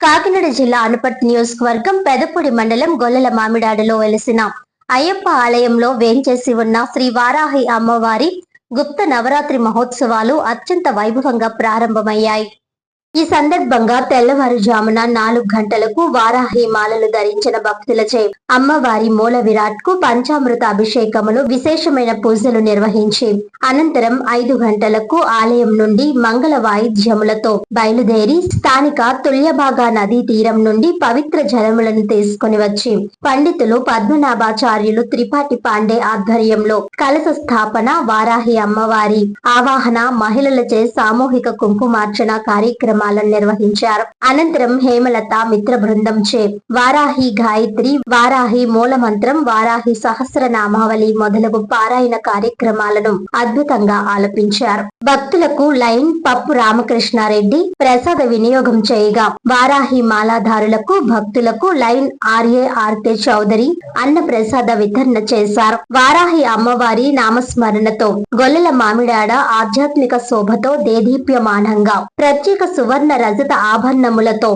కాకినాడ జిల్లా అనుపర్తి నియోజకవర్గం పెదపూడి మండలం గొల్లల మామిడాడలో వెలిసిన అయ్యప్ప ఆలయంలో వేంచేసి ఉన్న శ్రీ వారాహి అమ్మవారి గుప్త నవరాత్రి మహోత్సవాలు అత్యంత వైభవంగా ప్రారంభమయ్యాయి. ఈ సందర్భంగా తెల్లవారుజామున 4 గంటలకు వారాహి మాలలు ధరించిన భక్తులచే అమ్మవారి మూల విరాట్ కు పంచామృత అభిషేకములు విశేషమైన పూజలు నిర్వహించి అనంతరం 5 గంటలకు ఆలయం నుండి మంగళ వాయిద్యములతో బయలుదేరి స్థానిక తుల్యభాగా నదీ తీరం నుండి పవిత్ర జలములను తీసుకుని వచ్చి పండితులు పద్మనాభాచార్యులు త్రిపాఠి పాండే ఆధ్వర్యంలో కలశ స్థాపన, వారాహి అమ్మవారి ఆవాహన, మహిళలచే సామూహిక కుంకుమార్చన కార్యక్రమం నిర్వహించారు. అనంతరం హేమలత మిత్ర బృందంచే వారాహి గాయత్రి, వారాహి మూలమంత్రం, వారాహి సహస్రనామావళి మొదలగు పారాయణ కార్యక్రమాలను అద్భుతంగా ఆలపించారు. భక్తులకు లైన్ పప్పు రామకృష్ణారెడ్డి ప్రసాద వినియోగం చేయగా వారాహి మాలాధారులకు భక్తులకు లైన్ ఆర్కే చౌదరి అన్న ప్రసాద వితరణ చేశారు. వారాహి అమ్మవారి నామస్మరణతో గొల్లల మామిడాడ ఆధ్యాత్మిక శోభతో దేదీప్యమానంగా ప్రత్యేక సువర్ణ రజత ఆభరణములతో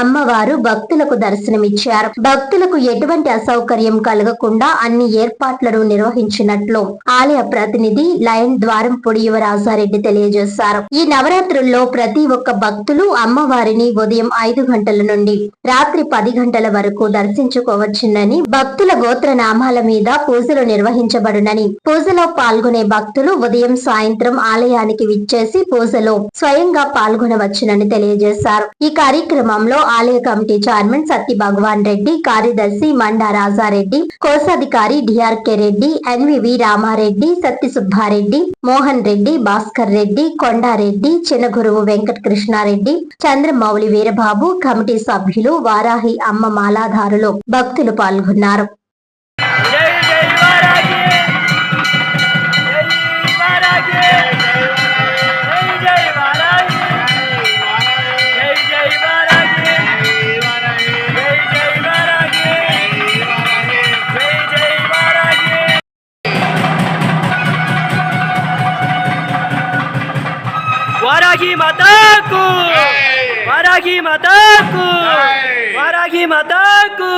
అమ్మవారు భక్తులకు దర్శనమిచ్చారు. భక్తులకు ఎటువంటి అసౌకర్యం కలగకుండా అన్ని ఏర్పాట్లను నిర్వహించినట్లు ఆలయ ప్రతినిధి లయన్ ద్వారంపొడి యువరాజారెడ్డి తెలియజేశారు. ఈ నవరాత్రుల్లో ప్రతి ఒక్క భక్తులు అమ్మవారిని ఉదయం 5 గంటల నుండి రాత్రి 10 గంటల వరకు దర్శించుకోవచ్చునని, భక్తుల గోత్ర నామాల మీద పూజలు నిర్వహించబడునని, పూజలో పాల్గొనే భక్తులు ఉదయం సాయంత్రం ఆలయానికి విచ్చేసి పూజలో స్వయంగా పాల్గొనవచ్చునని తెలియజేశారు. ఈ కార్యక్రమంలో ఆలయ కమిటీ చైర్మన్ సత్య భగవాన్ రెడ్డి, కార్యదర్శి మండా రాజారెడ్డి, కోశాధికారి డిఆర్కే రెడ్డి, ఎన్వివి రామారెడ్డి, సత్య సుబ్బారెడ్డి, మోహన్ రెడ్డి, భాస్కర్ రెడ్డి, కొండారెడ్డి, చిన్నగురువు వెంకట కృష్ణారెడ్డి, చంద్రమౌళి వీరబాబు, కమిటీ సభ్యులు, వారాహి అమ్మ మాలాధారులు, భక్తులు పాల్గొన్నారు. वाराही माता को, वाराही माता को, वाराही माता को।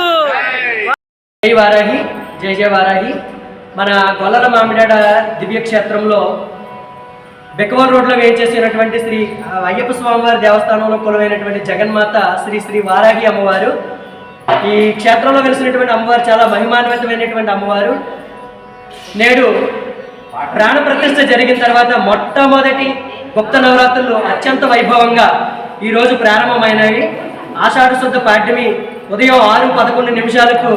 जय वाराही, जय जय वाराही। మన గొల్లల మామిడాడ దివ్య క్షేత్రంలో బెక్కవల్ రోడ్లో వేయించేసినటువంటి శ్రీ అయ్యప్ప స్వామివారి దేవస్థానంలో కొలువైనటువంటి జగన్మాత శ్రీ శ్రీ వారాహి అమ్మవారు. ఈ క్షేత్రంలో వెలిసినటువంటి అమ్మవారు చాలా మహిమాన్వితమైనటువంటి అమ్మవారు. నేడు ప్రాణ ప్రతిష్ఠ జరిగిన తర్వాత మొట్టమొదటి గుప్త నవరాత్రులు అత్యంత వైభవంగా ఈరోజు ప్రారంభమైనవి. ఆషాఢ శుద్ధ పాడ్యమి ఉదయం 6:11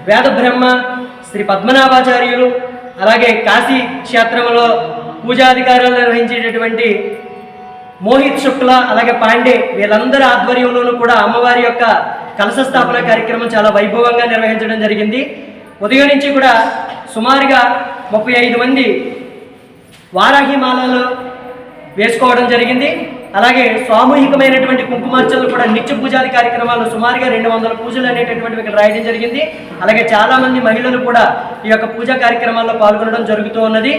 వేద బ్రహ్మ శ్రీ పద్మనాభాచార్యులు, అలాగే కాశీ క్షేత్రంలో పూజాధికారులు నిర్వహించేటటువంటి మోహిత్ శుక్ల, అలాగే పాండే వీళ్ళందరి ఆధ్వర్యంలోనూ కూడా అమ్మవారి యొక్క కలశ స్థాపన కార్యక్రమం చాలా వైభవంగా నిర్వహించడం జరిగింది. ఉదయం నుంచి కూడా సుమారుగా 35 మంది వారాహి మాలలు వేసుకోవడం జరిగింది. అలాగే సామూహికమైనటువంటి కుంకుమార్చనలు కూడా నిత్య పూజాది కార్యక్రమాలు సుమారుగా 200 పూజలు అనేటటువంటివి ఇక్కడ రాయడం జరిగింది. అలాగే చాలామంది మహిళలు కూడా ఈ యొక్క పూజా కార్యక్రమాల్లో పాల్గొనడం జరుగుతూ ఉన్నది.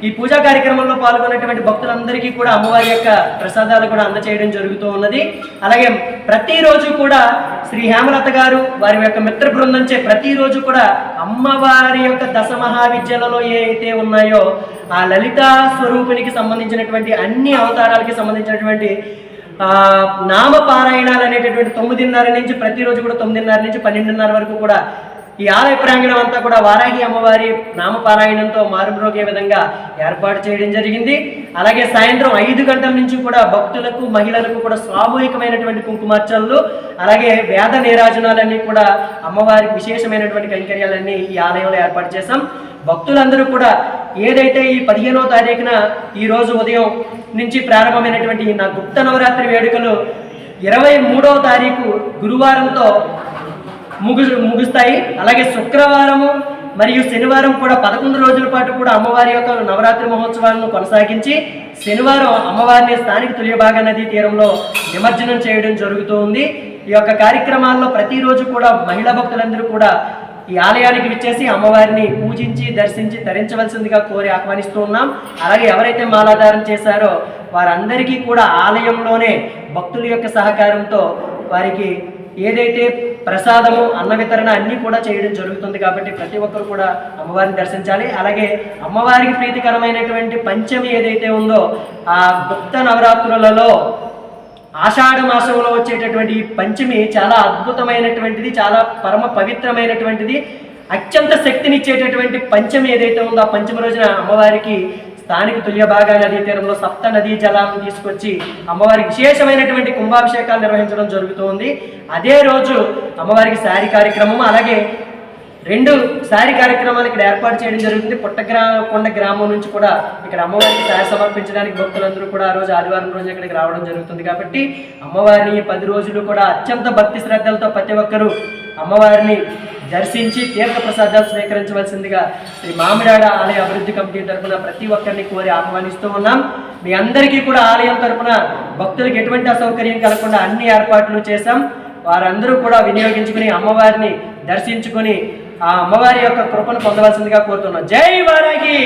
ఈ పూజా కార్యక్రమంలో పాల్గొన్నటువంటి భక్తులందరికీ కూడా అమ్మవారి యొక్క ప్రసాదాలు కూడా అందచేయడం జరుగుతూ ఉన్నది. అలాగే ప్రతిరోజు కూడా శ్రీ హేమలత గారు వారి యొక్క మిత్ర బృందంచే ప్రతిరోజు కూడా అమ్మవారి యొక్క దశ మహావిద్యలలో ఏ అయితే ఉన్నాయో ఆ లలితా స్వరూపినికి సంబంధించినటువంటి అన్ని అవతారాలకి సంబంధించినటువంటి నామపారాయణాలు అనేటటువంటి 9:30 నుంచి ప్రతిరోజు కూడా 9:30 నుంచి 12:30 వరకు కూడా ఈ ఆలయ ప్రాంగణం అంతా కూడా వారాహి అమ్మవారి నామపారాయణంతో మారుమ్రోగే విధంగా ఏర్పాటు చేయడం జరిగింది. అలాగే సాయంత్రం 5 గంటల నుంచి కూడా భక్తులకు మహిళలకు కూడా సామూహికమైనటువంటి కుంకుమార్చనలు, అలాగే వేద నీరాజనాలన్నీ కూడా అమ్మవారికి విశేషమైనటువంటి కైంకర్యాలన్నీ ఈ ఆలయంలో ఏర్పాటు చేశాం. భక్తులందరూ కూడా ఏదైతే ఈ 15వ తారీఖున ఈరోజు ఉదయం నుంచి ప్రారంభమైనటువంటి నా గుప్త నవరాత్రి వేడుకలు 23వ తారీఖు గురువారంతో ముగుస్తాయి. అలాగే శుక్రవారము మరియు శనివారం కూడా 11 రోజుల పాటు కూడా అమ్మవారి యొక్క నవరాత్రి మహోత్సవాలను కొనసాగించి శనివారం అమ్మవారిని స్థానిక తుల్యభాగా నదీ తీరంలో నిమజ్జనం చేయడం జరుగుతూ ఉంది. ఈ యొక్క కార్యక్రమాల్లో ప్రతిరోజు కూడా మహిళా భక్తులందరూ కూడా ఈ ఆలయానికి విచ్చేసి అమ్మవారిని పూజించి దర్శించి ధరించవలసిందిగా కోరి ఆహ్వానిస్తూ ఉన్నాం. అలాగే ఎవరైతే మాలాధారణ చేశారో వారందరికీ కూడా ఆలయంలోనే భక్తుల యొక్క సహకారంతో వారికి ఏదైతే ప్రసాదము అన్న వితరణ అన్నీ కూడా చేయడం జరుగుతుంది. కాబట్టి ప్రతి ఒక్కరు కూడా అమ్మవారిని దర్శించాలి. అలాగే అమ్మవారికి ప్రీతికరమైనటువంటి పంచమి ఏదైతే ఉందో ఆ గుప్త నవరాత్రులలో ఆషాఢ మాసంలో వచ్చేటటువంటి ఈ పంచమి చాలా అద్భుతమైనటువంటిది, చాలా పరమ పవిత్రమైనటువంటిది, అత్యంత శక్తినిచ్చేటటువంటి పంచమి ఏదైతే ఉందో ఆ పంచమి రోజున అమ్మవారికి స్థానిక తుల్యభాగా నదీ తీరంలో సప్త నదీ జలాలను తీసుకొచ్చి అమ్మవారికి విశేషమైనటువంటి కుంభాభిషేకాలు నిర్వహించడం జరుగుతుంది. అదే రోజు అమ్మవారికి శారీ కార్యక్రమం, అలాగే 2 శారీ కార్యక్రమాలు ఇక్కడ ఏర్పాటు చేయడం జరుగుతుంది. కొండ గ్రామం నుంచి కూడా ఇక్కడ అమ్మవారికి శారీ సమర్పించడానికి భక్తులందరూ కూడా ఆ రోజు ఆదివారం రోజు ఇక్కడికి రావడం జరుగుతుంది. కాబట్టి అమ్మవారిని 10 రోజులు కూడా అత్యంత భక్తి శ్రద్ధలతో ప్రతి ఒక్కరూ అమ్మవారిని దర్శించి తీర్థ ప్రసాదాలు స్వీకరించవలసిందిగా శ్రీ మామిడాడ ఆలయ అభివృద్ధి కమిటీ తరఫున ప్రతి ఒక్కరిని కోరి ఆహ్వానిస్తూ ఉన్నాం. మీ అందరికీ కూడా ఆలయం తరఫున భక్తులకు ఎటువంటి అసౌకర్యం కలగకుండా అన్ని ఏర్పాట్లు చేశాం. వారందరూ కూడా వినియోగించుకుని అమ్మవారిని దర్శించుకుని ఆ అమ్మవారి యొక్క కృపను పొందవలసిందిగా కోరుతున్నాం. జై వారాహి.